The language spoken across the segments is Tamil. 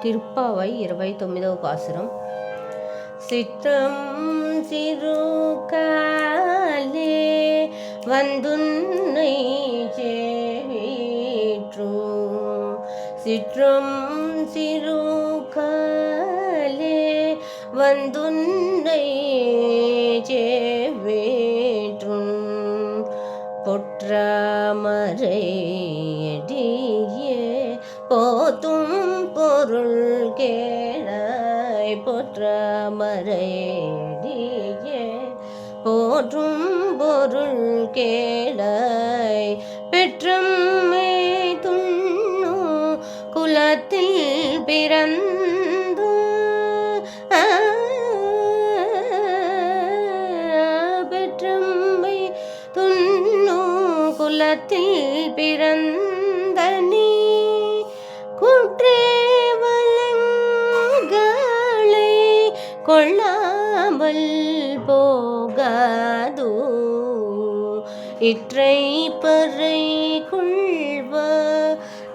திருப்பாவை 29వ பாசுரம். சித்தம் சிறுகாலே வந்துன்னை சேவிற்று, சிற்றம் சிறுகாலே வந்துன்னை சேவிற்று, பொற்றமரையடியே போத்தும் பொருள் கேளாய், பொற்றமரையடியே போற்றும் பொருள் கேளாய், பெற்றம்மை துண்ணு குலத்தில் பிறந்து பெற்றம்மை துண்ணு குலத்தில் பிறந்த நீ குற்றேவலங்களை கொள்ளாமல் போகாதோ, இற்றை பறை கொள்வ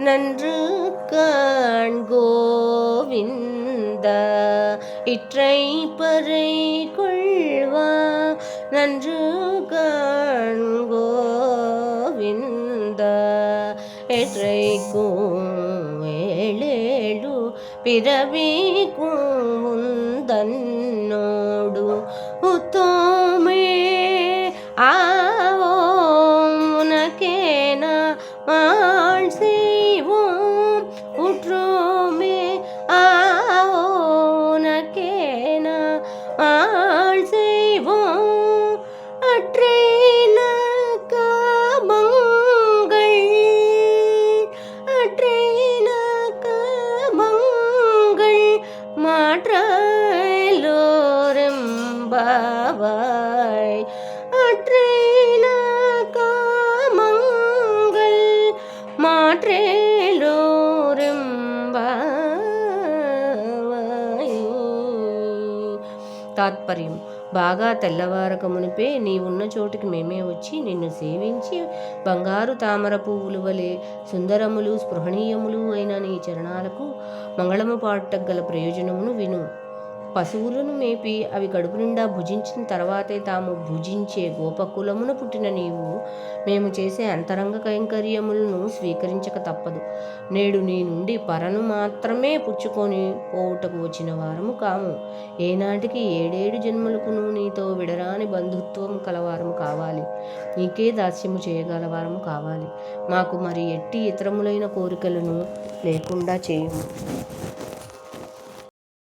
நன்று காண் கோவிந்தா, இற்றை பறை கொள்வ நன்று காண் கோவிந்தா, எற்றைக்கும் ஏழேழு பிறவிக்கும் உந்தன்னோடு உத்தோமே ஆவோம், உனக்கேன மாள் செய்வோம் உற்றோமே ஆவோம், உனக்கேன மாள் செய்வோம் அற்றேன காமங்கள், அற்றேன காமங்கள் மாற்றலோரெம்பாவாய், அற்றேன காமங்கள் మాట్రేలోరెంబావాయి. తాత్పర్యం. బాగా తెల్లవారక మునిపే నీ ఉన్న చోటికి మేమే వచ్చి నిన్ను సేవించి బంగారు తామర పువ్వులు వలె సుందరములు స్పృహణీయములు అయిన నీ చరణాలకు మంగళము పాడటగల ప్రయోజనమును విను. పశువులను మేపి అవి కడుపు నిండా భుజించిన తర్వాతే తాము భుజించే గోపకులమున పుట్టిన నీవు మేము చేసే అంతరంగ కైంకర్యములను స్వీకరించక తప్పదు. నేడు నీ నుండి పరను మాత్రమే పుచ్చుకొని పోవుటకు వచ్చిన వారము కాము. ఏనాటికి 7 జన్మలకును నీతో విడరాని బంధుత్వం కలవారము కావాలి. నీకే దాస్యము చేయగలవారము కావాలి. మాకు మరి ఎట్టి ఇతరములైన కోరికలను లేకుండా చేయుము.